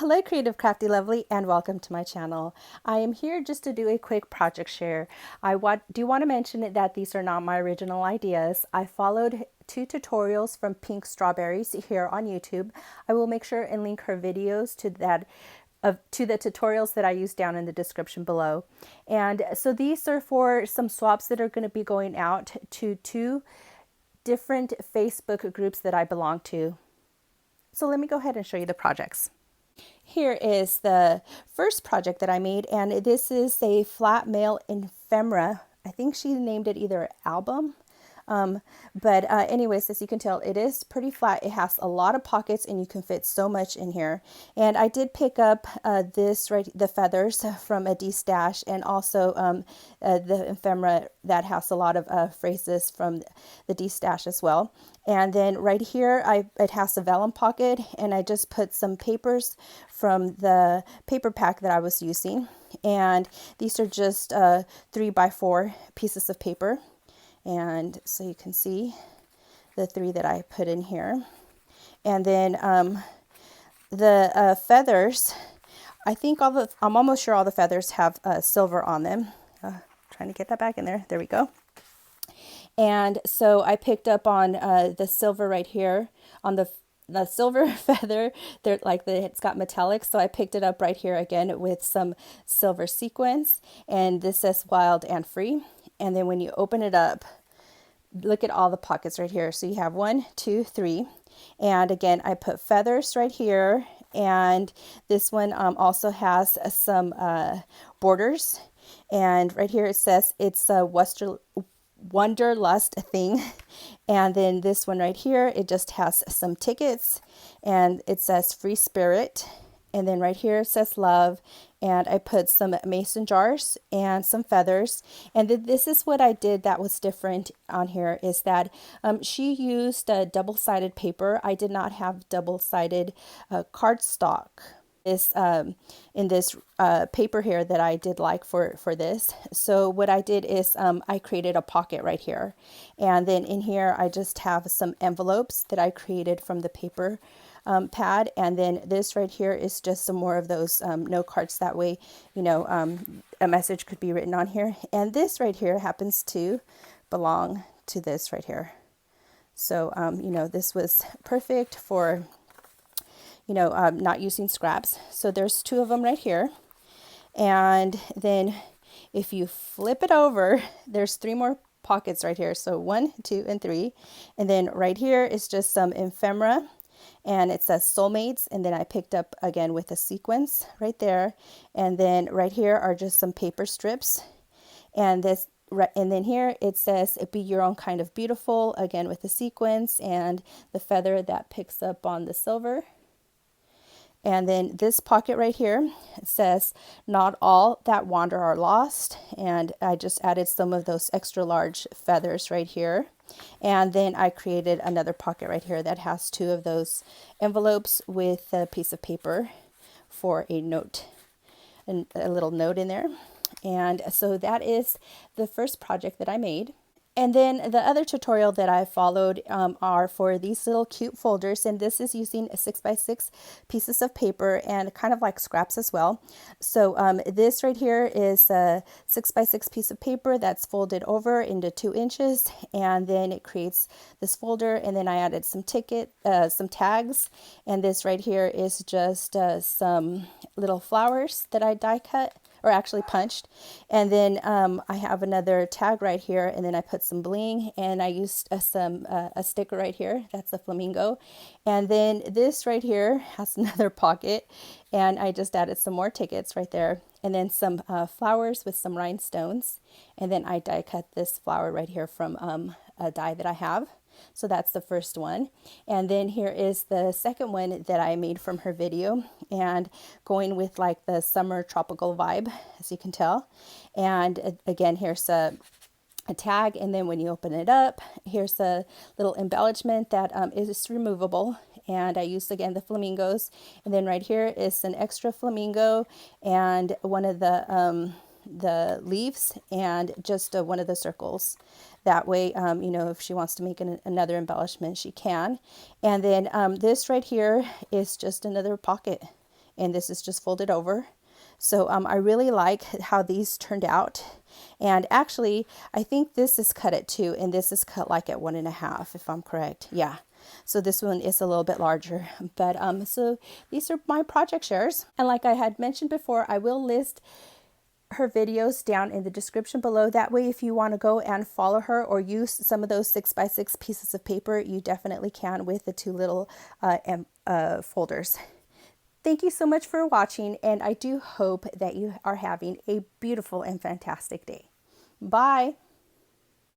Hello Creative Crafty Lovely, and welcome to my channel. I am here just to do a quick project share. I do want to mention that these are not my original ideas. I followed 2 tutorials from Pinkstawberryz here on YouTube. I will make sure and link her videos to the tutorials that I use down in the description below. And so these are for some swaps that are going to be going out to 2 different Facebook groups that I belong to. So let me go ahead and show you the projects. Here is the first project that I made, and this is a flat mail ephemera. I think she named it either album. Anyways, as you can tell, it is pretty flat. It has a lot of pockets and you can fit so much in here. And I did pick up the feathers from a D-stash, and also the ephemera that has a lot of phrases from the D-stash as well. And then right here, it has a vellum pocket, and I just put some papers from the paper pack that I was using. And these are just 3x4 pieces of paper. And so you can see the 3 that I put in here. And then the feathers, I'm almost sure all the feathers have silver on them. Trying to get that back in there. There we go. And so I picked up on the silver right here on the silver feather. It's got metallic, so I picked it up right here again with some silver sequins, and this says wild and free. And then when you open it up, look at all the pockets right here. So you have 1, 2, 3, and again I put feathers right here, and this one also has some borders, and right here it says it's a Wanderlust thing. And then this one right here, it just has some tickets, and it says free spirit. And then right here it says love, and I put some mason jars and some feathers. And this is what I did that was different on here, is that she used a double-sided paper. I did not have double-sided cardstock in this paper here that I did like for this. So what I did is I created a pocket right here, and then in here I just have some envelopes that I created from the paper pad, and then this right here is just some more of those note cards. That way, a message could be written on here. And this right here happens to belong to this right here. So this was perfect for not using scraps. So there's 2 of them right here. And then if you flip it over, there's 3 more pockets right here. So 1, 2, and 3. And then right here is just some ephemera, and it says soulmates. And then I picked up again with a sequence right there. And then right here are just some paper strips. And then here it says be your own kind of beautiful, again with the sequence and the feather that picks up on the silver. And then this pocket right here, it says, not all that wander are lost. And I just added some of those extra large feathers right here. And then I created another pocket right here that has 2 of those envelopes with a piece of paper for a note, and a little note in there. And so that is the first project that I made. And then the other tutorial that I followed are for these little cute folders, and this is using 6x6 pieces of paper and kind of like scraps as well. So this right here is a 6x6 piece of paper that's folded over into 2 inches, and then it creates this folder. And then I added some tags, and this right here is just some little flowers that I die cut, or actually punched. And then I have another tag right here, and then I put some bling, and I used a sticker right here. That's a flamingo. And then this right here has another pocket, and I just added some more tickets right there, and then some flowers with some rhinestones. And then I die cut this flower right here from a die that I have. So that's the first one. And then here is the second one that I made from her video, and going with like the summer tropical vibe, as you can tell. And again, here's a tag, and then when you open it up, here's a little embellishment that is removable. And I used again the flamingos, and then right here is an extra flamingo and one of the leaves, and just one of the circles. That way, if she wants to make another embellishment, she can. And then this right here is just another pocket. and this is just folded over. So I really like how these turned out. And actually, I think this is cut at 2 and this is cut like at 1.5, if I'm correct. Yeah. So this one is a little bit larger. But so these are my project shares. And like I had mentioned before, I will list her videos down in the description below. That way, if you want to go and follow her or use some of those 6x6 pieces of paper, you definitely can with the 2 little folders. Thank you so much for watching, and I do hope that you are having a beautiful and fantastic day. Bye.